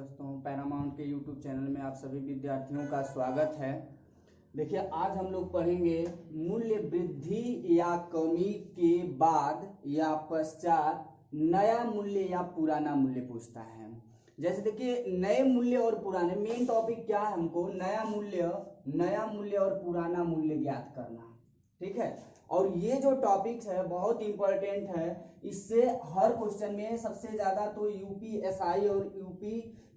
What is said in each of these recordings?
दोस्तों, पैरामाउंट के YouTube channel में आप सभी विद्यार्थियों का स्वागत है। देखिए, आज हम लोग पढ़ेंगे मूल्य वृद्धि या कमी के बाद या पश्चात नया मूल्य या पुराना मूल्य पूछता है। जैसे देखिए, नए मूल्य और पुराने, मेन टॉपिक क्या है, हमको नया मूल्य और पुराना मूल्य ज्ञात करना। ठीक है, और ये जो टॉपिक्स है बहुत इंपॉर्टेंट है। इससे हर क्वेश्चन में सबसे ज्यादा तो यूपीएसआई और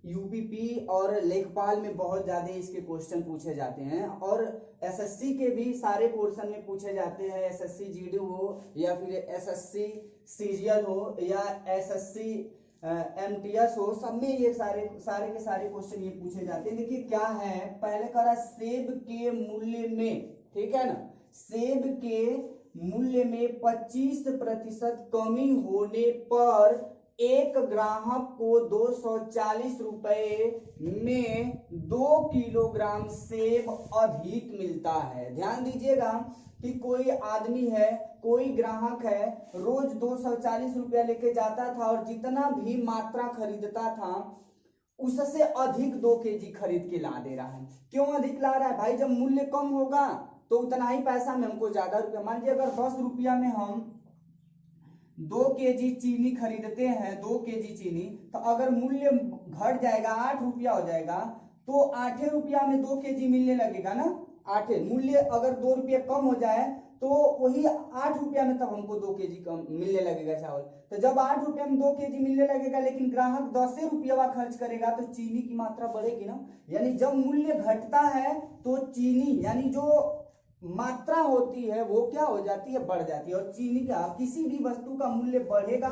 यूपीपी और लेखपाल में बहुत ज्यादा इसके क्वेश्चन पूछे जाते हैं, और एसएससी के भी सारे पोर्शन में पूछे जाते हैं। एसएससी जीडी हो या फिर एसएससी सीरियल हो या एसएससी एमटीएस हो, सब में ये सारे के सारे क्वेश्चन ये पूछे जाते हैं। देखिए क्या है, पहले करा सेब के मूल्य में, ठीक है ना, सेब के मूल्य में 25% कमी होने पर एक ग्राहक को 240 रुपए में 2 किलोग्राम सेब अधिक मिलता है। ध्यान दीजिएगा कि कोई आदमी है, कोई ग्राहक है, रोज 240 रुपया लेके जाता था और जितना भी मात्रा खरीदता था उससे अधिक 2 केजी खरीद के ला दे रहा है। क्यों अधिक ला रहा है भाई? जब मूल्य कम होगा तो उतना ही पैसा में हमको ज्यादा रुपया, मान लीजिए अगर 10 रुपया में हम 2 केजी चीनी खरीदते हैं, 2 केजी चीनी, तो अगर मूल्य घट जाएगा, 8 रुपया हो जाएगा, तो 8 रुपया में 2 केजी मिलने लगेगा ना। 8 मूल्य अगर 2 रुपया कम हो जाए तो वही 8 रुपया में तब हमको 2 केजी कम मिलने लगेगा चावल। तो जब 8 रुपया में 2 केजी मिलने लगेगा, लेकिन ग्राहक 10 रुपया खर्च करेगा, तो चीनी की मात्रा बढ़ेगी ना। यानी जब मूल्य घटता है तो चीनी यानी जो मात्रा होती है वो क्या हो जाती है, बढ़ जाती है। और चीनी का, किसी भी वस्तु का मूल्य बढ़ेगा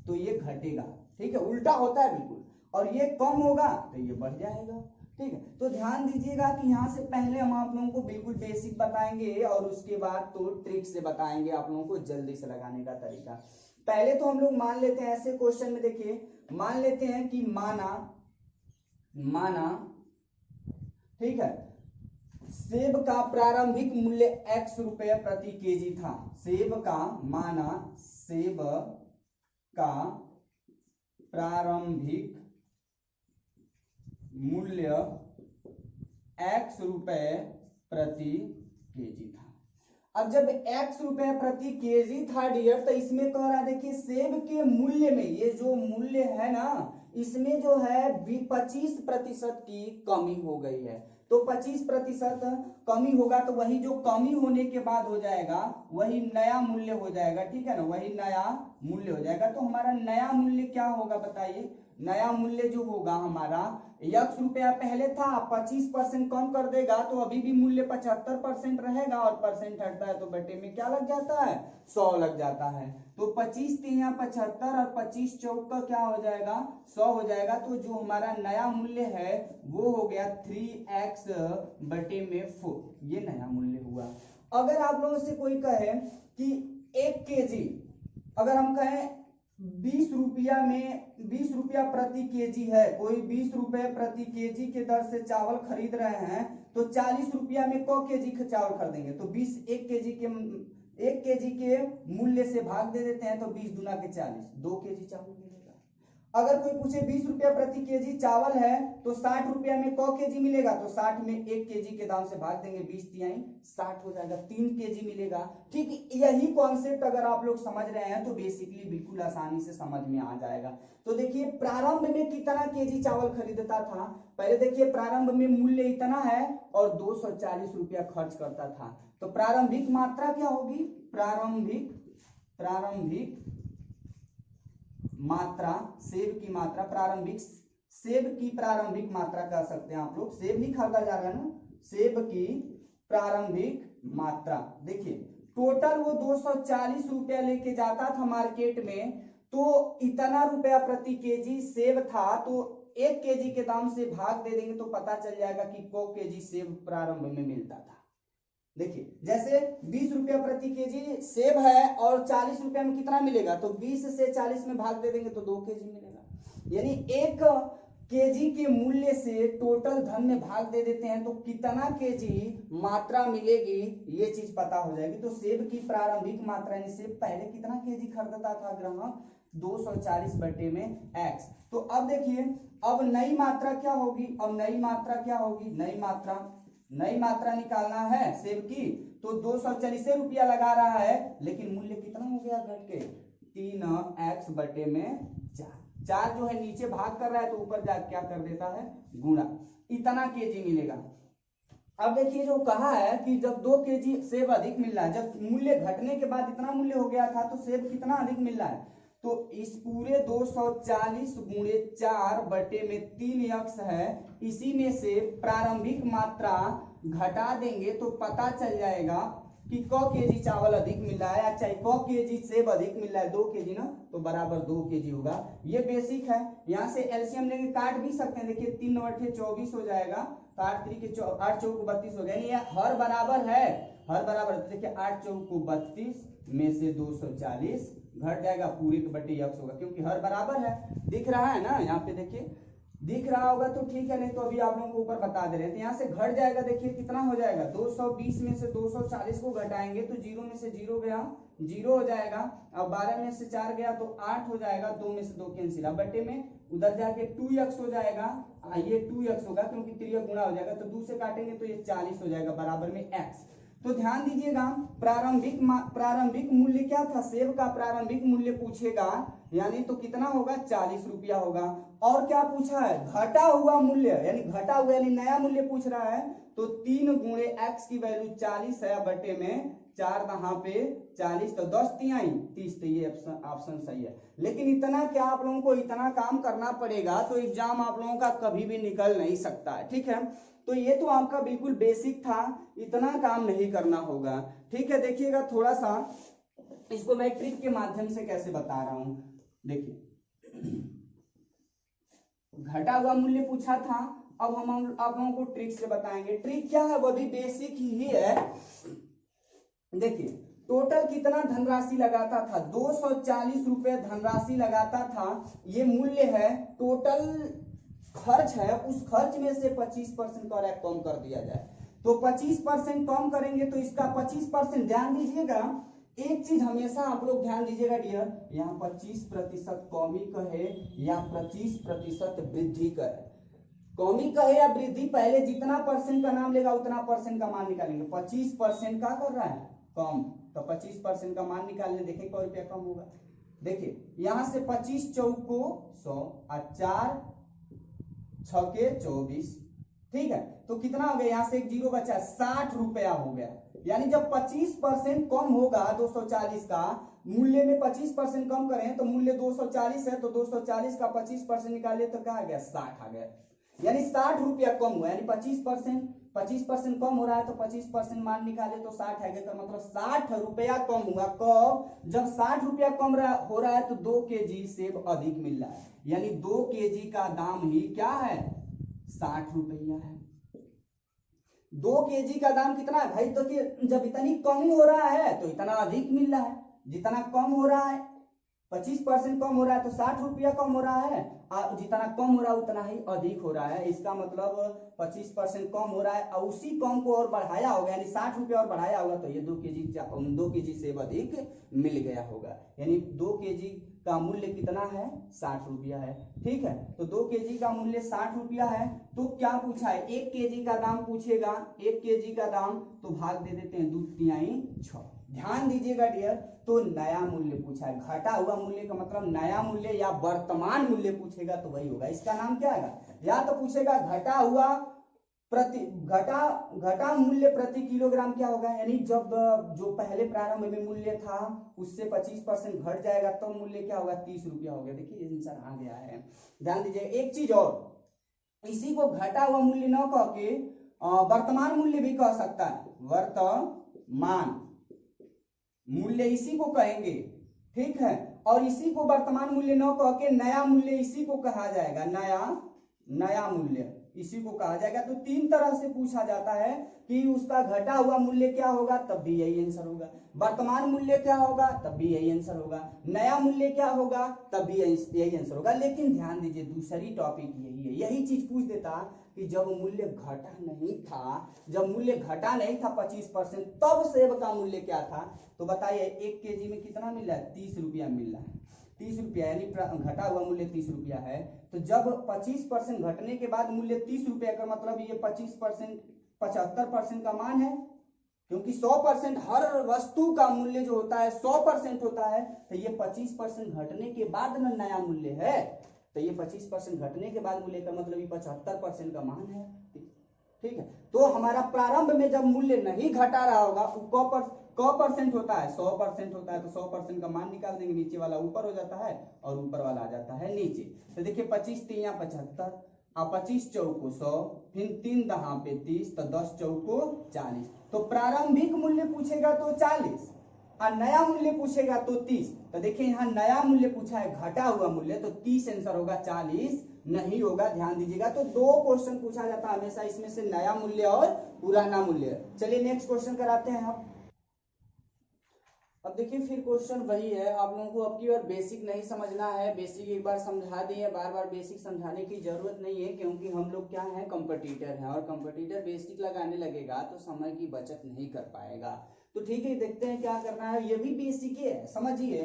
तो ये घटेगा, ठीक है, उल्टा होता है बिल्कुल, और ये कम होगा तो ये बढ़ जाएगा। ठीक है, तो ध्यान दीजिएगा कि यहाँ से पहले हम आप लोगों को बिल्कुल बेसिक बताएंगे और उसके बाद तो ट्रिक से बताएंगे आप लोगों को जल्दी से लगाने का तरीका। पहले तो हम लोग मान लेते हैं ऐसे क्वेश्चन में, देखिए मान लेते हैं कि माना ठीक है, सेब का प्रारंभिक मूल्य x रुपये प्रति केजी था। सेब का प्रारंभिक मूल्य x रुपये प्रति केजी था। अब जब x रुपये प्रति केजी था डियर, तो इसमें कह रहा है, देखिए सेब के मूल्य में, ये जो मूल्य है ना, इसमें जो है 25% की कमी हो गई है। तो 25% कमी होगा तो वही जो कमी होने के बाद हो जाएगा वही नया मूल्य हो जाएगा। ठीक है ना, वही नया मूल्य हो जाएगा। तो हमारा नया मूल्य क्या होगा बताइए? नया मूल्य जो होगा हमारा, x रुपया पहले था, 25% कम कर देगा तो अभी भी मूल्य 75% रहेगा, और परसेंट हटता है तो बटे में क्या लग जाता है? 100 लग जाता है। तो 25 3 या 75 और 25 चौक का क्या हो जाएगा? 100 हो जाएगा। तो जो हमारा नया मूल्य है वो हो गया 3x बटे में 4, ये नया मूल्य हुआ। अगर आप लोगों से कोई कहे कि 1 केजी, अगर हम कहें 20 रुपया प्रति केजी है, कोई 20 रुपए प्रति केजी के दर से चावल खरीद रहे हैं, तो 40 रुपया में क केजी चावल खरीदेंगे, तो 1 केजी के मूल्य से भाग दे देते हैं, तो 20 दूना के 40, 2 केजी चावल मिलेगा। अगर कोई पूछे 20 रुपया प्रति केजी चावल है तो 60 रुपया में क केजी मिलेगा, तो 60 में 1 केजी के दाम से भाग देंगे, 20 तिहाई 60 हो जाएगा, 3 केजी मिलेगा। ठीक, यही कॉन्सेप्ट अगर आप लोग समझ रहे हैं तो बेसिकली बिल्कुल आसानी से समझ में आ जाएगा। तो देखिए प्रारंभ में कितना केजी चावल खरीदता था, पहले देखिए प्रारंभ में मूल्य इतना है और 240 रुपया खर्च करता था, तो प्रारंभिक मात्रा क्या होगी? प्रारंभिक मात्रा, सेब की मात्रा, सेब की प्रारंभिक मात्रा कह सकते हैं आप लोग। सेब नहीं खरीदा जा रहा है ना, सेब की प्रारंभिक मात्रा। देखिए टोटल वो 240 रुपया लेके जाता था मार्केट में, तो इतना रुपया प्रति केजी सेब था, तो 1 केजी के दाम से भाग दे देंगे तो पता चल जाएगा कि को केजी सेब प्रारंभ में मिलता था। देखिए जैसे 20 रुपया प्रति केजी सेब है और 40 रुपया में कितना मिलेगा, तो 20 से 40 में भाग दे देंगे तो 2 केजी मिलेगा। यानी 1 केजी के मूल्य से टोटल धन में भाग दे देते हैं तो कितना केजी मात्रा मिलेगी ये चीज पता हो जाएगी। तो सेब की प्रारंभिक मात्रा, यानी सेब पहले कितना केजी खरीदता था ग्राहक, 240 बटे में x। तो अब देखिए, अब नई मात्रा क्या होगी, अब नई मात्रा क्या होगी, नई मात्रा निकालना है सेब की। तो 240 रुपया लगा रहा है, लेकिन मूल्य कितना हो गया घट के, 3x बटे में 4 जो है नीचे भाग कर रहा है तो ऊपर जा क्या कर देता है, गुणा, इतना केजी मिलेगा। अब देखिए जो कहा है कि जब 2 केजी सेब अधिक मिल रहा है, जब मूल्य घटने के बाद इतना मूल्य हो गया था तो सेब कितना अधिक मिल रहा है, तो इस पूरे 240 गुणे 4 बटे में 3x है, इसी में से प्रारंभिक मात्रा घटा देंगे तो पता चल जाएगा कि क केजी चावल अधिक मिल रहा है, अच्छा क केजी सेब अधिक मिल रहा है, 2 केजी ना, तो बराबर 2 केजी होगा। ये बेसिक है, यहाँ से एलसीएम लेके काट भी सकते हैं। देखिए 3 9 24 हो जाएगा, तो 8 3 के 8 चौक 32 हो गया, यानी हर बराबर है, हर बराबर। देखिए 8 चौक 32 में से 240 घट जाएगा, पूरे के बटे x होगा, क्योंकि हर बराबर है। दिख रहा है ना, यहाँ पे देखिए दिख रहा होगा तो ठीक है, नहीं तो अभी आप लोगों को ऊपर बता दे रहे हैं। तो यहाँ से घट जाएगा, देखिए कितना हो जाएगा, 220 में से 240 को घटाएंगे तो 0 में से 0 गया, 0 हो जाएगा। अब 12 में से 4 गया तो 8 हो जाएगा, 2 में से 2 कैंसिल, अब बटे में उधर जाके 2x हो जाएगा, ये 2x होगा क्योंकि त्रियक गुणा हो जाएगा, तो 2 से काटेंगे तो ये 40 हो जाएगा बराबर में x। तो ध्यान दीजिएगा, प्रारंभिक मूल्य क्या था, सेब का प्रारंभिक मूल्य पूछेगा, यानी तो कितना होगा, 40 रुपया होगा। और क्या पूछा है, घटा हुआ मूल्य, यानी घटा हुआ यानी नया मूल्य पूछ रहा है, तो 3 गुणे x की वैल्यू 40 है, बटे में 4 कहाँ पे 40, तो 10 तिहाई 30, तो ये ऑप्शन सही है। लेकिन इतना क्या आप लोगों को इतना काम करना पड़ेगा, तो एग्जाम आप लोगों का कभी भी निकल नहीं सकता है, ठीक है। तो ये तो आपका बिल्कुल बेसिक था, इतना काम नहीं करना होगा, ठीक है। देखिएगा थोड़ा सा इसको मैं ट्रिक के माध्यम से कैसे बता रहा हूं। देखिए घटा हुआ मूल्य पूछा था, अब हम आप लोगों को ट्रिक से बताएंगे। ट्रिक क्या है, वो भी बेसिक ही है। देखिए टोटल कितना धनराशि लगाता था, 240 रुपए धनराशि लगाता था, ये मूल्य है, टोटल खर्च है, उस खर्च में से 25% और कम कर दिया जाए, तो 25% कम करेंगे तो इसका 25%, ध्यान दीजिएगा एक चीज हमेशा आप लोग ध्यान दीजिएगा डियर, यहाँ 25% कमी कहे या 25% वृद्धि कहे, कमी कहे या वृद्धि, पहले जितना परसेंट का नाम लेगा उतना परसेंट का मान निकालेंगे। 25% का कर रहा है कम, तो 25% का मान निकालने, देखें क रुपया कम होगा। देखिए यहां से 25 चौक को 100 और 4 6 24, ठीक है, तो कितना हो गया, यहां से एक जीरो बचा, 60 रुपया हो गया। यानी जब 25% कम होगा 240 का मूल्य में 25% कम करें तो मूल्य 240 है, तो 240 का 25% निकाले तो क्या आ गया, 60 आ गया, यानी 60 रुपया कम हुआ। यानी 25% कम हो रहा है तो 25% मान निकाले तो 60 है, तो मतलब 60 रुपया कम हुआ। कब, जब 60 रुपया कम हो रहा है तो 2 केजी सेब अधिक मिल रहा है, यानी 2 केजी का दाम ही क्या है, 60 रुपया है। 2 केजी का दाम कितना है भाई, तो कि जब इतनी कमी हो रहा है तो इतना अधिक मिल रहा है, जितना कम हो रहा है 25% कम हो रहा है तो 60 रुपया कम हो रहा है, और जितना कम हो रहा है उतना ही अधिक हो रहा है। इसका मतलब 25% कम हो रहा है और उसी कम को और बढ़ाया होगा, यानी 60 रुपया और बढ़ाया होगा, तो ये 2 केजी सेब अधिक मिल गया होगा। यानी 2 केजी का मूल्य कितना है, 60 रुपया है, ठीक है। तो 2 केजी का मूल्य 60 रुपया है, तो क्या पूछा है, 1 केजी का दाम पूछेगा, 1 केजी का दाम, तो भाग दे देते हैं 2 तिहाई 6। ध्यान दीजिएगा डियर, तो नया मूल्य पूछा है, घटा हुआ मूल्य का मतलब नया मूल्य या वर्तमान मूल्य पूछेगा तो वही होगा, इसका नाम क्या है, या तो पूछेगा घटा हुआ घटा मूल्य प्रति किलोग्राम क्या होगा, यानी जब जो पहले प्रारंभ में मूल्य था उससे 25% घट जाएगा तो मूल्य क्या होगा, 30 रुपया हो गया। देखिए आंसर आ गया है। ध्यान दीजिए एक चीज और, इसी को घटा हुआ मूल्य न कह के वर्तमान मूल्य भी कह सकता है, वर्तमान मूल्य इसी को कहेंगे, ठीक है। और इसी को वर्तमान मूल्य न कह के नया मूल्य इसी को कहा जाएगा, नया मूल्य इसी को कहा जाएगा। तो 3 तरह से पूछा जाता है कि उसका घटा हुआ मूल्य क्या होगा, तब भी यही आंसर होगा, वर्तमान मूल्य क्या होगा, तब भी यही आंसर होगा, नया मूल्य क्या होगा, तब भी यही आंसर होगा। लेकिन ध्यान दीजिए दूसरी टॉपिक यही है, यही चीज पूछ देता कि जब मूल्य घटा नहीं था, जब मूल्य घटा नहीं था 25%, तब सेब का मूल्य क्या था, तो बताइए 1 केजी में कितना मिल रहा है, 30 रुपया मिल रहा है। 30 रुपया, यानी घटा हुआ मूल्य 30 रुपया है। तो जब 25% घटने के बाद मूल्य 30 रुपया का मतलब ये 25% 75% का मान है, क्योंकि 100% हर वस्तु का मूल्य जो होता है 100% होता है। तो ये 25% घटने के बाद न नया मूल्य है, तो ये 25% घटने के बाद मूल्य का मतलब ये 75% का मान है। ठीक है, तो हमारा प्रारंभ में जब मूल्य नहीं घटा रहा होगा, क परसेंट होता है, 100% होता है, तो 100% का मान निकाल देंगे, नीचे वाला ऊपर हो जाता है और ऊपर वाला आ जाता है नीचे। तो देखिए 25 3 75 और 25 चौको 100, फिर 3 दहा पे 30, तो 10 चौको 40। तो प्रारंभिक मूल्य पूछेगा तो 40 और नया मूल्य पूछेगा तो 30। तो देखिए यहाँ नया मूल्य पूछा है, घटा हुआ मूल्य, तो 30 आंसर होगा, 40 नहीं होगा, ध्यान दीजिएगा। तो 2 क्वेश्चन पूछा जाता है हमेशा, इसमें से नया मूल्य और पुराना मूल्य। चलिए नेक्स्ट क्वेश्चन कराते हैं आप। अब देखिए फिर क्वेश्चन वही है, आप लोगों को अब की बार बेसिक नहीं समझना है, बेसिक एक बार समझा दिए, बार बार बेसिक समझाने की जरूरत नहीं है, क्योंकि हम लोग क्या है, कंपटीटर हैं, और कंपटीटर बेसिक लगाने लगेगा तो समय की बचत नहीं कर पाएगा। तो ठीक है, देखते हैं क्या करना है। ये भी बेसिक ही है, समझिए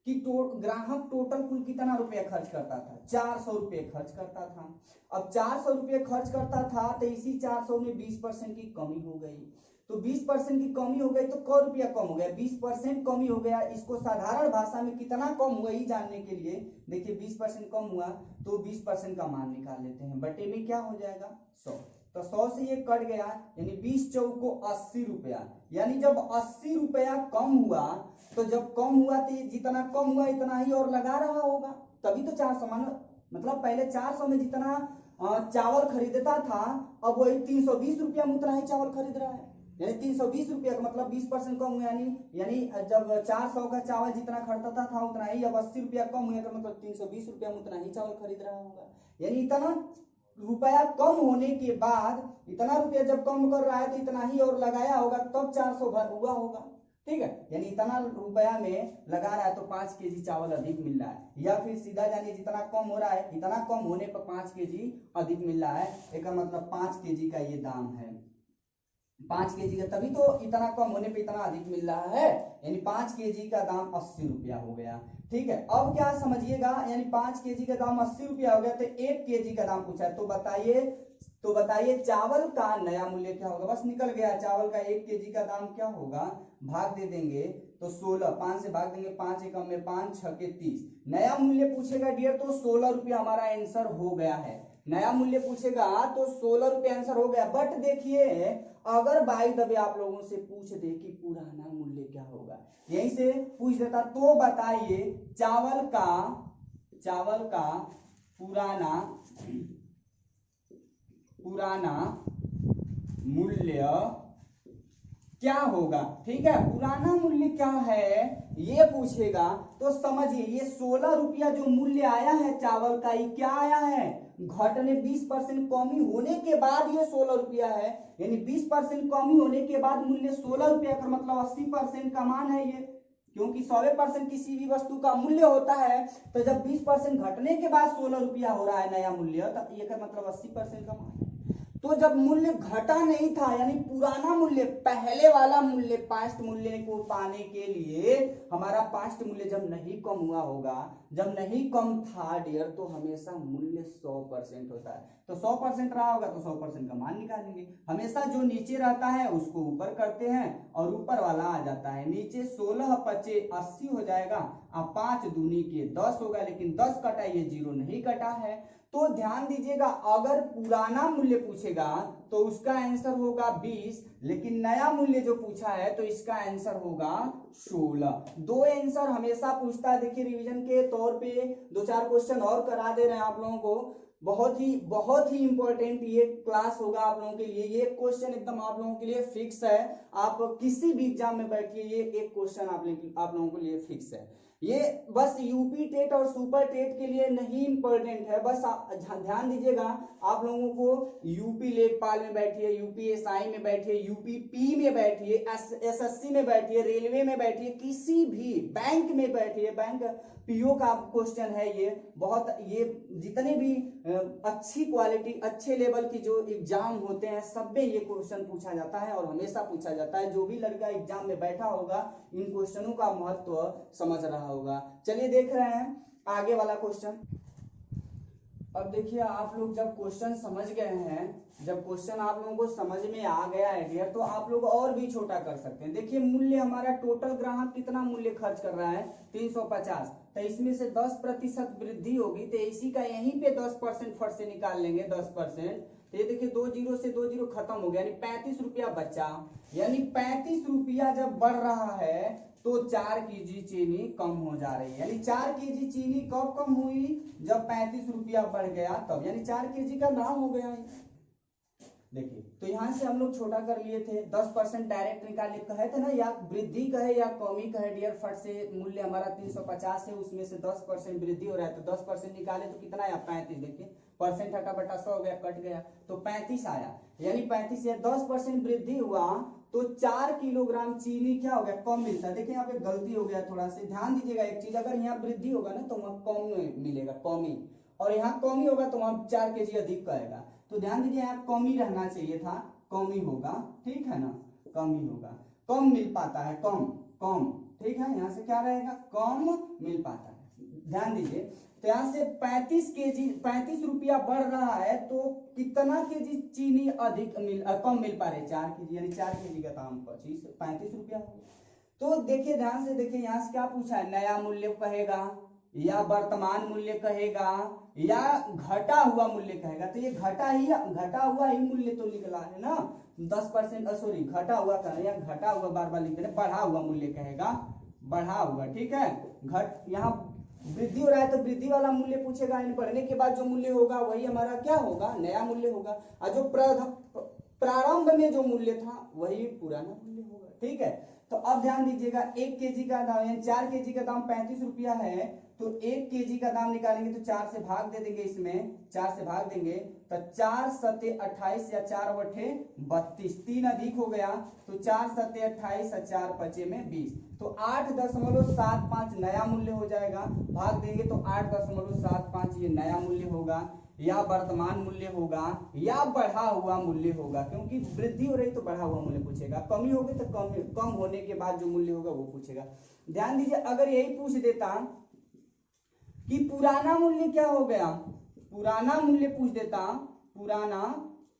कि ग्राहक टोटल कुल कितना रुपया खर्च करता था, 400 रुपये खर्च करता था। अब 400 रुपये खर्च करता था, तो इसी 400 में 20% की कमी हो गई। तो 20% की कमी हो गई तो क रुपया कम हो गया, 20% कमी हो गया। इसको साधारण भाषा में कितना कम हुआ ये जानने के लिए देखिए 20% कम हुआ तो 20% का मान निकाल लेते हैं, बटे में क्या हो जाएगा 100। तो 100 से ये कट गया, यानी 20 चौको 80 रुपया, यानी जब 80 रुपया कम हुआ, तो जब कम हुआ तो जितना कम हुआ इतना ही और लगा रहा होगा, तभी तो 400 मानो, मतलब पहले 400 में जितना चावल खरीदता था, अब वही 320 रुपया में उतना ही चावल खरीद रहा है, यानी 320 रुपया का मतलब 20% कम हुआ, यानी जब 400 का चावल जितना खरीदता था उतना ही, अब 80 रुपया कम हुआ तो मतलब 320 रुपया में उतना ही चावल खरीद रहा होगा। यानी इतना रुपया कम होने के बाद, इतना रुपया जब कम कर रहा है तो इतना ही और लगाया होगा, तब 400 हुआ होगा। ठीक है, यानी इतना रुपया में लगा रहा है तो 5 केजी चावल अधिक मिल रहा है, या फिर सीधा जानिए जितना कम हो रहा है, इतना कम होने पर 5 केजी अधिक मिल रहा है, इसका मतलब 5 केजी का ये दाम है, 5 केजी का, तभी तो इतना कम होने पे इतना अधिक मिल रहा है, यानी 5 केजी का दाम 80 रुपया हो गया। ठीक है, अब क्या समझिएगा, यानी 5 केजी का दाम 80 रुपया हो गया, तो 1 केजी का दाम पूछा है, तो बताइए चावल का नया मूल्य क्या होगा। बस निकल गया, चावल का 1 केजी का दाम क्या होगा, भाग दे देंगे तो 16, 5 से भाग देंगे, 5 एकम में 5 6 के 30, नया मूल्य पूछेगा डियर तो 16 रुपया हमारा आंसर हो गया है। नया मूल्य पूछेगा तो 16 रुपया आंसर हो गया। बट देखिए अगर बाई द वे आप लोगों से पूछ दे कि पुराना मूल्य क्या होगा, यहीं से पूछ देता, तो बताइए चावल का पुराना मूल्य क्या होगा। ठीक है, पुराना मूल्य क्या है ये पूछेगा, तो समझिए ये 16 रुपया जो मूल्य आया है चावल का, ये क्या आया है, घटने 20% कमी होने के बाद ये 16 रुपया है, यानी 20% कमी होने के बाद मूल्य 16 रुपया का मतलब 80% का मान है ये, क्योंकि 100% किसी भी वस्तु का मूल्य होता है, तो जब 20% घटने के बाद 16 रुपया हो रहा है नया मूल्य, तो ये का मतलब 80% का मान है। तो जब मूल्य घटा नहीं था, यानी पुराना मूल्य, पहले वाला मूल्य, पास्ट मूल्य को पाने के लिए हमारा पास्ट मूल्य जब नहीं कम हुआ होगा, जब नहीं कम था डियर, तो हमेशा मूल्य 100% होता है। तो 100% रहा होगा तो 100% का मान निकालेंगे। हमेशा जो नीचे रहता है उसको ऊपर करते हैं और ऊपर वाला आ जाता है नीचे। 16 पचे 80 हो जाएगा, 5 दूनी के 10 होगा, लेकिन 10 कटा, ये 0 नहीं कटा है। तो ध्यान दीजिएगा, अगर पुराना मूल्य पूछेगा तो उसका आंसर होगा 20, लेकिन नया मूल्य जो पूछा है तो इसका आंसर होगा 16। 2 आंसर हमेशा पूछता है। देखिए रिवीजन के तौर पे 2-4 क्वेश्चन और करा दे रहे हैं आप लोगों को, बहुत ही इंपॉर्टेंट ये क्लास होगा आप लोगों के लिए। ये क्वेश्चन एकदम आप लोगों के लिए फिक्स है, आप किसी भी एग्जाम में बैठिए ये एक क्वेश्चन आप लोगों के लिए फिक्स है। ये बस यूपी टेट और सुपर टेट के लिए नहीं इंपॉर्टेंट है, बस ध्यान दीजिएगा, आप लोगों को यूपी लेखपाल में बैठिए, यूपी एसआई में बैठिए, यूपी पी में बैठिए, एसएससी में बैठिए, रेलवे में बैठिए, किसी भी बैंक में बैठिए, बैंक पीओ का क्वेश्चन है ये, बहुत ये जितने भी अच्छी क्वालिटी अच्छे लेवल की जो एग्जाम होते हैं सब में ये क्वेश्चन पूछा जाता है और हमेशा पूछा जाता है। जो भी लड़का एग्जाम में बैठा होगा इन क्वेश्चनों का महत्व समझ रहा होगा। चलिए देख रहे हैं आगे वाला क्वेश्चन। अब देखिए आप लोग जब क्वेश्चन समझ गए हैं, जब क्वेश्चन आप लोगों को समझ में आ गया है डियर, तो आप लोग और भी छोटा कर सकते हैं। देखिए मूल्य हमारा टोटल ग्राहक कितना मूल्य खर्च कर रहा है 350, तो इसमें से 10% वृद्धि होगी, तो इसी का यहीं पे 10% फट से निकाल लेंगे 10%। तो ये देखिए 2 जीरो से 2 जीरो खत्म हो गया, यानी 35 रुपया बचा। यानी 35 रुपया जब बढ़ रहा है तो 4 केजी चीनी कम हो जा रही है। यानी 4 केजी चीनी कब कम हुई, जब 35 रुपया बढ़ गया तब, यानी 4 केजी का दाम हो गया है। देखिए तो यहां से हम लोग छोटा कर लिए थे, 10% डायरेक्ट निकाल कहे थे ना, या वृद्धि कहे या कमी कहे डियर, फट से मूल्य हमारा 350 है, उसमें से 10% वृद्धि हो रहा है, तो 10% निकाले तो कितना आया 35। देखिए परसेंट हटा बटा 100 हो गया, कट गया तो 35 आया। यानी 35 या 10% वृद्धि हुआ तो 4 किलोग्राम चीनी क्या हो गया, कम मिलता है। देखिए यहाँ पे गलती हो गया थोड़ा सा, ध्यान दीजिएगा एक चीज, अगर यहाँ वृद्धि होगा ना तो वहां कम मिलेगा, कमी, और यहाँ कमी होगा तो वहां 4 केजी अधिक कहेगा। तो ध्यान दीजिए यहाँ कमी रहना चाहिए था, कमी होगा, ठीक है ना, कमी होगा, कम मिल पाता है, कम कम, ठीक है, यहाँ से क्या रहेगा, कम मिल पाता है। ध्यान दीजिए तो यहाँ से 35 रुपया बढ़ रहा है तो कितना केजी चीनी अधिक कम मिल पा रहे, 4 केजी, यानी 4 केजी का दाम 35 रुपया हो। तो देखिए ध्यान से देखिए यहाँ से क्या पूछा है, नया मूल्य कहेगा या वर्तमान मूल्य कहेगा या घटा हुआ मूल्य कहेगा। तो ये घटा हुआ ही मूल्य तो निकला है ना, 10% सॉरी घटा हुआ कहेगा या घटा हुआ, बार बार लिख रहे, बढ़ा हुआ मूल्य कहेगा, बढ़ा हुआ, ठीक है। घट यहाँ वृद्धि हो रहा है तो वृद्धि वाला मूल्य पूछेगा, यानी बढ़ने के बाद जो मूल्य होगा वही हमारा क्या होगा, नया मूल्य होगा, और जो प्रारंभ में जो मूल्य था वही पुराना मूल्य होगा, ठीक है। तो अब ध्यान दीजिएगा 1 केजी का दाम, यानी 4 केजी का दाम 35 रुपया है, तो 1 केजी का दाम निकालेंगे तो 4 से भाग दे देंगे, इसमें 4 से भाग देंगे तो 4 सत्ते 28 या 4 बटे 32, 3 अधिक हो गया तो 4 सत्ते 28 और 4 पचे में 20, तो 8.75 नया मूल्य हो जाएगा। भाग देंगे तो 8.75 ये नया मूल्य होगा, या वर्तमान मूल्य होगा या बढ़ा हुआ मूल्य होगा, क्योंकि वृद्धि हो रही तो बढ़ा हुआ मूल्य पूछेगा, कमी होगी तो कम होने के बाद जो मूल्य होगा वो पूछेगा। ध्यान दीजिए अगर यही पूछ देता कि पुराना मूल्य क्या हो गया, पुराना मूल्य पूछ देता, पुराना,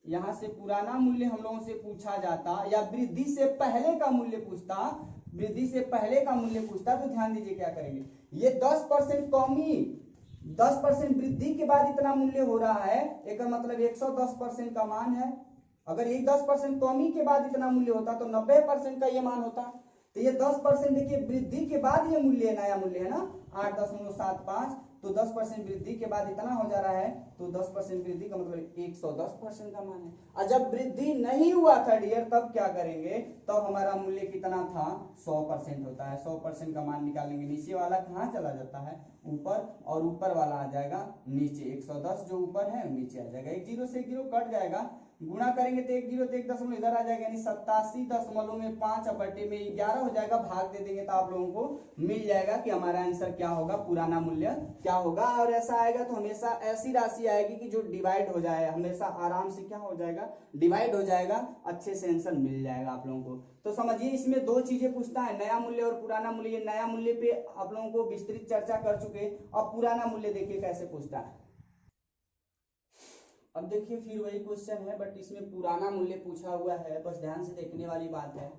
यहां से पुराना मूल्य हम लोगों से पूछा जाता, या वृद्धि से पहले का मूल्य पूछता, वृद्धि से पहले का मूल्य पूछता, तो ध्यान दीजिए क्या करेंगे, ये 10% कमी, 10% वृद्धि के बाद इतना मूल्य हो रहा है, एक मतलब 110% का मान है। अगर ये 10% कमी के बाद इतना मूल्य होता तो 90% का ये मान होता। तो ये 10% देखिए वृद्धि के बाद ये मूल्य नया मूल्य है ना 8.75, तो 10% वृद्धि के बाद इतना हो जा रहा है, तो 10% वृद्धि का मतलब 110% का मान है। और जब वृद्धि नहीं हुआ था डियर तब क्या करेंगे, तब हमारा मूल्य कितना था 100% होता है, 100% का मान निकालेंगे, नीचे वाला कहाँ चला जाता है ऊपर, और ऊपर वाला आ जाएगा नीचे, 110 जो ऊपर है नीचे आ जाएगा, 1 जीरो से 1 जीरो कट जाएगा, गुणा करेंगे तो 1 जीरो तो 1 दशमलव इधर आ जाएगा, यानी 87.5 बटे में 11 हो जाएगा, भाग दे देंगे तो आप लोगों को मिल जाएगा कि हमारा आंसर क्या होगा, पुराना मूल्य क्या होगा। और ऐसा आएगा तो हमेशा ऐसी राशि आएगी कि जो डिवाइड हो जाए, हमेशा आराम से क्या हो जाएगा, डिवाइड हो जाएगा, अच्छे से आंसर मिल जाएगा आप लोगों को। तो समझिए इसमें 2 चीजें पूछता है, नया मूल्य और पुराना मूल्य। ये नया मूल्य पे आप लोगों को विस्तृत चर्चा कर चुके, अब पुराना मूल्य देखिए कैसे पूछता है। अब देखिए फिर वही क्वेश्चन है, बट इसमें पुराना मूल्य पूछा हुआ है, बस ध्यान से देखने वाली बात है।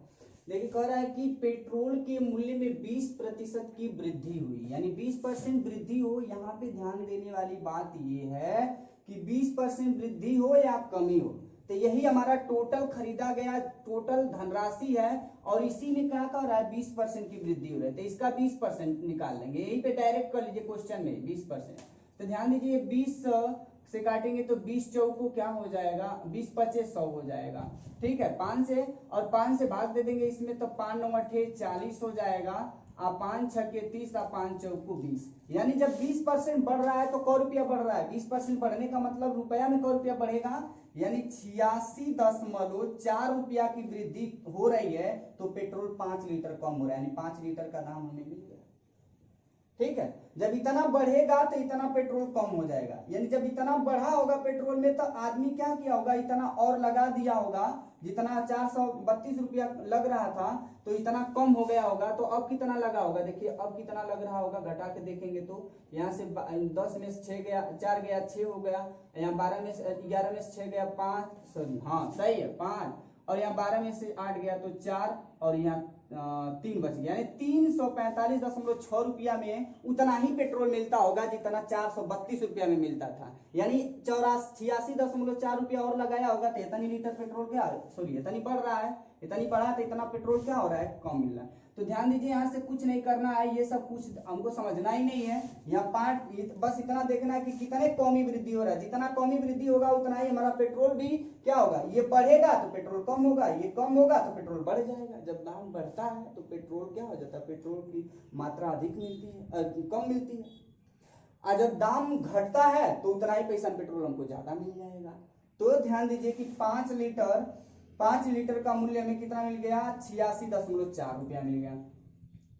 देखिए कह रहा है कि पेट्रोल के मूल्य में 20% की वृद्धि हुई, यानी 20% वृद्धि हो। यहाँ पे ध्यान देने वाली बात ये है कि 20% वृद्धि हो या कमी हो, तो यही हमारा टोटल खरीदा गया टोटल धनराशि है, और इसी में क्या कह रहा है 20% की वृद्धि हो रही है, तो इसका 20% निकाल लेंगे, यहीं पे डायरेक्ट कर लीजिए क्वेश्चन में 20%। तो ध्यान दीजिए 20 से काटेंगे तो 20 चौको क्या हो जाएगा, 20 पचे 100 हो जाएगा, ठीक है, 5 से, और 5 से भाग दे देंगे इसमें तो 5 9 8 40 हो जाएगा, 5 6 30 और 5 चौको 20। यानी जब 20% बढ़ रहा है तो क रुपया बढ़ रहा है, 20% बढ़ने का मतलब रुपया में क रुपया बढ़ेगा, यानी 86.4 रुपया की वृद्धि हो रही है, तो पेट्रोल 5 लीटर कम हो रहा है, यानी 5 लीटर का दाम हमें मिल गया। ठीक है। जब इतना बढ़ेगा तो इतना पेट्रोल कम हो जाएगा, यानी जब इतना बढ़ा होगा पेट्रोल में तो आदमी क्या किया होगा, इतना और लगा दिया होगा, जितना 432 रुपया लग रहा था तो इतना कम हो गया होगा। तो अब कितना लगा होगा, देखिए अब कितना लग रहा होगा, घटा के देखेंगे तो यहाँ से 10 में से 6 गया, 4 गया 6 हो गया, यहाँ 12 में से 11 में से 6 गया 5, सॉरी हाँ सही है 5, और यहाँ 12 में से 8 गया तो 4, और यहाँ 3 बच गया, यानी 345.6 रुपया में उतना ही पेट्रोल मिलता होगा जितना 432 रुपया में मिलता था, यानी 86.4 रुपया और लगाया होगा तो इतनी लीटर पेट्रोल क्या, सॉरी इतनी बढ़ रहा है, इतनी बढ़ा तो इतना पेट्रोल क्या हो रहा है, कम मिल रहा है। तो ध्यान दीजिए यहाँ से कुछ नहीं करना है, ये सब कुछ हमको समझना ही नहीं है, यहाँ पार्ट बस इतना देखना है कि कितने कौमी वृद्धि हो रहा है, जितना कौमी वृद्धि होगा उतना ही हमारा पेट्रोल भी क्या होगा, ये बढ़ेगा तो पेट्रोल कम होगा, ये कम होगा तो पेट्रोल बढ़ जाएगा। जब दाम बढ़ता है तो पेट्रोल क्या हो जाता है, पेट्रोल की मात्रा अधिक मिलती है, कम मिलती है, और जब दाम घटता है तो उतना ही पैसा पेट्रोल हमको ज्यादा मिल जाएगा। तो ध्यान दीजिए कि 5 लीटर का मूल्य हमें कितना मिल गया, 86.4 रुपया मिल गया।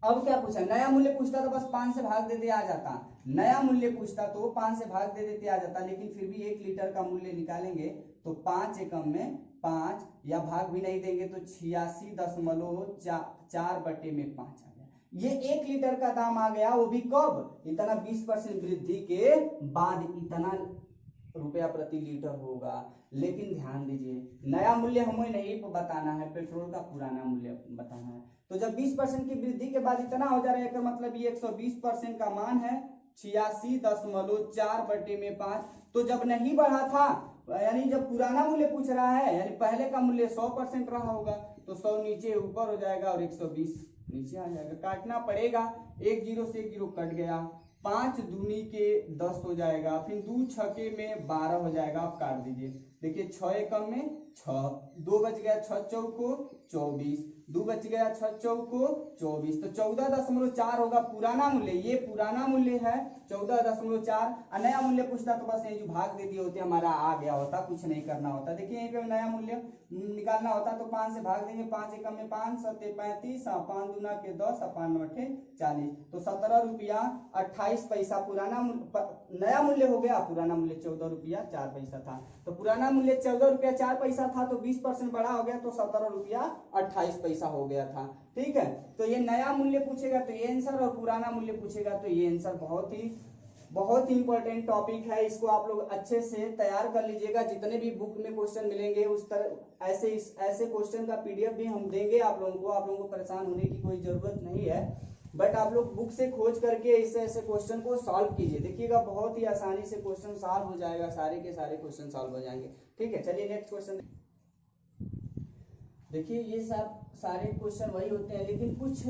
अब क्या पूछा, नया मूल्य पूछता तो बस 5 से भाग दे आ जाता, नया मूल्य पूछता तो 5 से भाग दे देते आ जाता, लेकिन फिर भी 1 लीटर का मूल्य निकालेंगे तो 5 एकम में 5, या भाग भी नहीं देंगे तो 86.4/5 आ गया। ये 1 लीटर का दाम आ गया, वो भी कब, इतना 20% वृद्धि के बाद इतना रुपया प्रति लीटर होगा। लेकिन ध्यान दीजिए नया मूल्य हमें नहीं बताना है, पेट्रोल का पुराना मूल्य बताना है। तो जब 20% की वृद्धि के बाद इतना हो जा रहा है, इसका मतलब ये 120% का मान है 86.4/5। तो जब नहीं बढ़ा था, यानी जब पुराना मूल्य पूछ रहा है, यानी पहले का मूल्य 100% रहा होगा, तो 100 नीचे ऊपर हो जाएगा और 120 नीचे आ जाएगा, काटना पड़ेगा, 1 जीरो से 1 जीरो कट गया, 5 दूनी के 10 हो जाएगा, फिर 2 छके में 12 हो जाएगा। आप काट दीजिए, देखिए 6 एकम में 6, 2 बच गया, 6 चौको 24, 2 बच गया, 6 चौको 24, तो 14.4 होगा पुराना मूल्य, ये पुराना मूल्य है 14.4। नया मूल्य पूछता तो बस ये जो भाग दे दिए होते हमारा आ गया होता, कुछ नहीं करना होता। देखिए यहीं पे नया मूल्य निकालना होता तो 5 से भाग देंगे, 5 एकम में 5 सत्ते 35, 5 दूना के 10, 5 नौ 40, तो 17 रुपया 28 पैसा पुराना नया मूल्य हो गया, पुराना मूल्य 14 रुपया 4 पैसा था। तो पुराना मूल्य 14 रुपया 4 पैसा था, तो 20% बढ़ा हो गया तो 17 रुपया 28 पैसा हो गया था। ठीक है, तो ये नया मूल्य पूछेगा तो ये आंसर, और पुराना मूल्य पूछेगा तो ये आंसर। बहुत ही इंपॉर्टेंट टॉपिक है, इसको आप लोग अच्छे से तैयार कर लीजिएगा। जितने भी बुक में क्वेश्चन मिलेंगे उस तरह ऐसे क्वेश्चन का PDF भी हम देंगे आप लोगों को। आप लोगों को परेशान होने की कोई जरूरत नहीं है, बट आप लोग बुक से खोज करके ऐसे क्वेश्चन को सॉल्व कीजिए, देखिएगा बहुत ही आसानी से क्वेश्चन सॉल्व हो जाएगा, सारे के सारे क्वेश्चन सॉल्व हो जाएंगे। ठीक है, चलिए नेक्स्ट क्वेश्चन देखिए। ये सब सारे क्वेश्चन वही होते हैं, लेकिन कुछ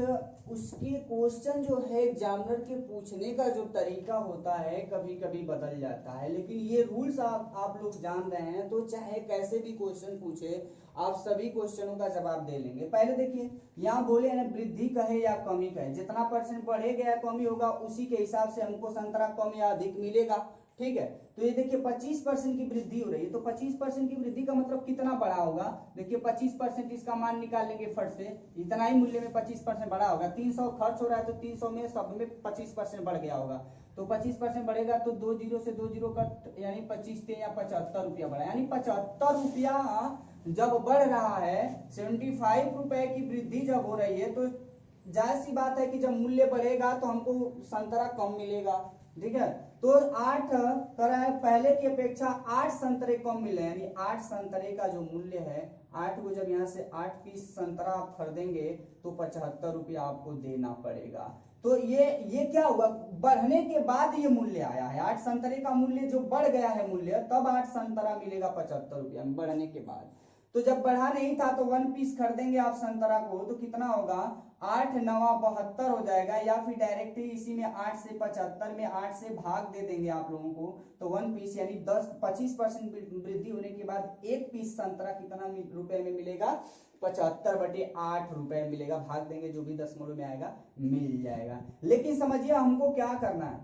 उसके क्वेश्चन जो है एग्जामिनर के पूछने का जो तरीका होता है कभी कभी बदल जाता है, लेकिन ये रूल्स आप लोग जान रहे हैं, तो चाहे कैसे भी क्वेश्चन पूछे आप सभी क्वेश्चनों का जवाब दे लेंगे। पहले देखिए यहाँ बोले हैं वृद्धि कहे या कमी कहे, जितना % बढ़ेगा या कमी होगा उसी के हिसाब से हमको संतरा कम या अधिक मिलेगा। ठीक है, तो ये देखिए 25% की वृद्धि हो रही है, तो 25% की वृद्धि का मतलब कितना बढ़ा होगा, देखिए 25% इसका मान निकाल लेंगे फट से, इतना ही मूल्य में 25% बढ़ा होगा। 300 खर्च हो रहा है तो 300 में सब में 25% बढ़ गया होगा, तो 25% बढ़ेगा तो 2 जीरो से 2 जीरो कट, यानी 25 या 75 रुपया बढ़ा, यानी 75 रुपया जब बढ़ रहा है, 75 रुपए की वृद्धि जब हो रही है, तो जाहिर सी बात है कि जब मूल्य बढ़ेगा तो हमको संतरा कम मिलेगा। ठीक है, तो 8 तरह पहले की अपेक्षा 8 संतरे कम मिले, यानी 8 संतरे का जो मूल्य है, 8 को जब यहाँ से 8 पीस संतरा आप खरीदेंगे तो 75 रुपया आपको देना पड़ेगा। तो ये क्या हुआ, बढ़ने के बाद ये मूल्य आया है, 8 संतरे का मूल्य जो बढ़ गया है मूल्य, तब 8 संतरा मिलेगा 75 रुपया बढ़ने के बाद। तो जब बढ़ा नहीं था तो 1 पीस खरीदेंगे आप संतरा को तो कितना होगा, 8 9 72 हो जाएगा, या फिर डायरेक्ट ही इसी में 8 से 75 में 8 से भाग दे देंगे आप लोगों को, तो 1 पीस यानी 25% वृद्धि होने के बाद 1 पीस संतरा कितना रुपए में मिलेगा, 75/8 रुपए मिलेगा, भाग देंगे जो भी दशमलव में आएगा मिल जाएगा। लेकिन समझिए हमको क्या करना है,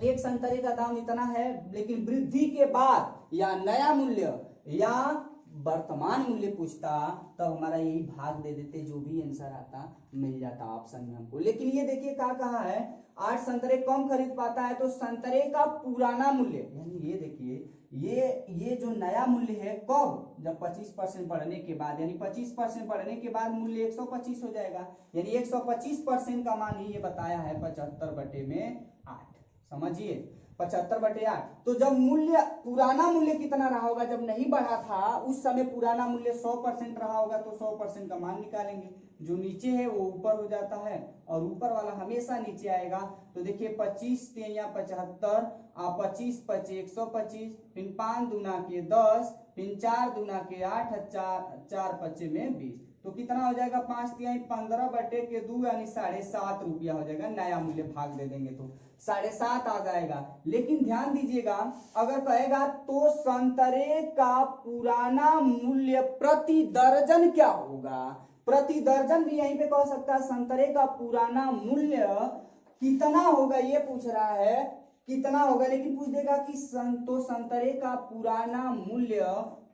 एक संतरे का दाम इतना है, लेकिन वृद्धि के बाद या नया मूल्य या वर्तमान मूल्य पूछता तो हमारा यही भाग दे देते, जो भी आंसर आता मिल जाता ऑप्शन में हमको। लेकिन ये देखिए क्या कहा है, 8 संतरे कम खरीद पाता है तो संतरे का पुराना मूल्य, यानी ये देखिए ये जो नया मूल्य है कब, जब 25% बढ़ने के बाद, यानी 25% बढ़ने के बाद मूल्य 125 हो जाएगा, यानी 125% का मान ही ये बताया है 75/8। समझिए 75/8। तो जब मूल्य पुराना मूल्य कितना रहा होगा, जब नहीं बढ़ा था उस समय पुराना मूल्य 100% रहा होगा, तो 100% का मान निकालेंगे, जो नीचे है वो ऊपर हो जाता है और ऊपर वाला हमेशा नीचे आएगा। तो देखिए 25 या 75 और 25 25 125, फिर 5 दूना के 10, फिर 4 दूना के 8, 4 25 में 20, तो कितना हो जाएगा 5 तिहाई 15/2 यानी 7.5 रुपया हो जाएगा। नया मूल्य भाग दे देंगे तो 7.5 आ जाएगा। लेकिन ध्यान दीजिएगा, अगर कहेगा तो संतरे का पुराना मूल्य प्रति दर्जन क्या होगा, प्रति दर्जन भी यहीं पे कह सकता है, संतरे का पुराना मूल्य कितना होगा ये पूछ रहा है, कितना होगा, लेकिन पूछ देगा कि संतरे का पुराना मूल्य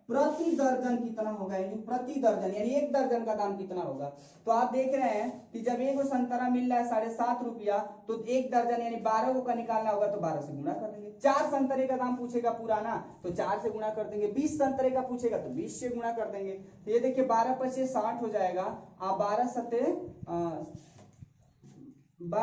प्रति दर्जन कितना होगा, यानी प्रति दर्जन यानी 1 दर्जन का दाम कितना होगा। तो आप देख रहे हैं कि जब एक संतरा मिल रहा है 7.5 रुपया, तो 1 दर्जन यानी 12 को का निकालना होगा, तो 12 से गुणा कर देंगे। 4 संतरे का दाम पूछेगा पुराना, तो 4 से गुणा कर देंगे। 20 संतरे का पूछेगा तो 20 से गुणा कर देंगे। तो ये देखिए 12 5 60 हो जाएगा, 12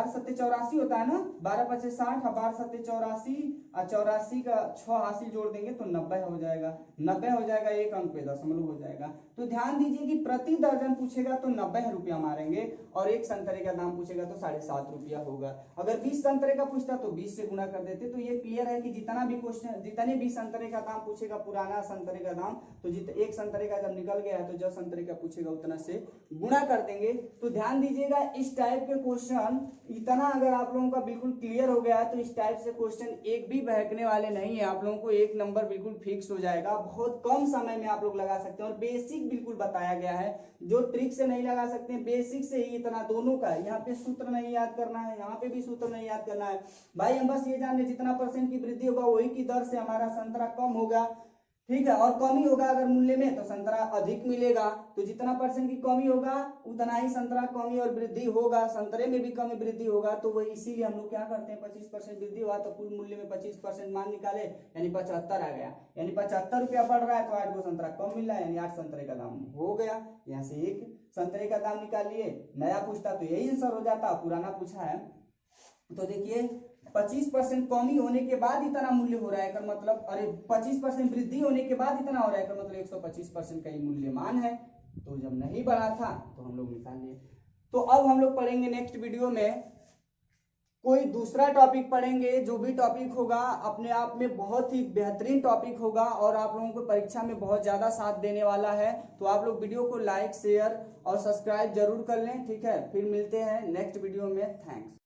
सत्ते 84 होता है ना, 12 5 60, 12 सत्ते 84 और 84 का 6 हासिल जोड़ देंगे तो 90 हो जाएगा। 90 हो जाएगा, 1 अंक पे दशमलव हो जाएगा। तो ध्यान दीजिए कि प्रति दर्जन पूछेगा तो 90 रुपया मारेंगे, और 1 संतरे का दाम पूछेगा तो 7.5 रुपया होगा। अगर 20 संतरे का पूछता तो 20 से गुणा कर देते। तो ये क्लियर है कि जितना भी क्वेश्चन, जितने भी संतरे का दाम पूछेगा पुराना संतरे का दाम, तो 1 संतरे का जब निकल गया तो जो संतरे का पूछेगा उतना से गुणा कर देंगे। तो ध्यान दीजिएगा इस टाइप के क्वेश्चन, इतना अगर आप लोगों का बिल्कुल क्लियर हो गया है तो इस टाइप से क्वेश्चन एक भी बहकने वाले नहीं है, आप लोगों को 1 नंबर बिल्कुल फिक्स हो जाएगा। बहुत कम समय में आप लोग लगा सकते हैं, और बेसिक बिल्कुल बताया गया है, जो ट्रिक से नहीं लगा सकते हैं, बेसिक से ही इतना दोनों का। यहाँ पे सूत्र नहीं याद करना है, यहाँ पे भी सूत्र नहीं याद करना है भाई, हम बस ये जान ले जितना % की वृद्धि होगा वही की दर से हमारा संतरा कम होगा, ठीक है, और कमी होगा अगर मूल्य में तो संतरा अधिक मिलेगा। तो जितना % की कमी होगा उतना ही संतरा कमी और वृद्धि होगा, संतरे में भी कमी वृद्धि होगा। तो वही इसीलिए हम लोग क्या करते हैं, 25% वृद्धि हुआ तो कुल मूल्य में 25% मान निकाले, यानी 75 आ गया, यानी 75 रुपया बढ़ रहा है तो 8 को संतरा कम मिल रहा है, यानी 8 संतरे का दाम हो गया। यहाँ से 1 संतरे का दाम निकाल लिए। नया पूछता तो यही आंसर हो जाता, पुराना पूछा है तो देखिए 25% कमी होने के बाद इतना मूल्य हो रहा है, मतलब अरे 25% वृद्धि होने के बाद इतना हो रहा है, मतलब 125% का ही मूल्यमान है। तो जब नहीं बढ़ा था तो हम लोग निकाल लिए। तो अब हम लोग पढ़ेंगे नेक्स्ट वीडियो में कोई दूसरा टॉपिक पढ़ेंगे, जो भी टॉपिक होगा अपने आप में बहुत ही बेहतरीन टॉपिक होगा और आप लोगों को परीक्षा में बहुत ज्यादा साथ देने वाला है। तो आप लोग वीडियो को लाइक शेयर और सब्सक्राइब जरूर कर लें, ठीक है। फिर मिलते हैं नेक्स्ट वीडियो में। थैंक्स।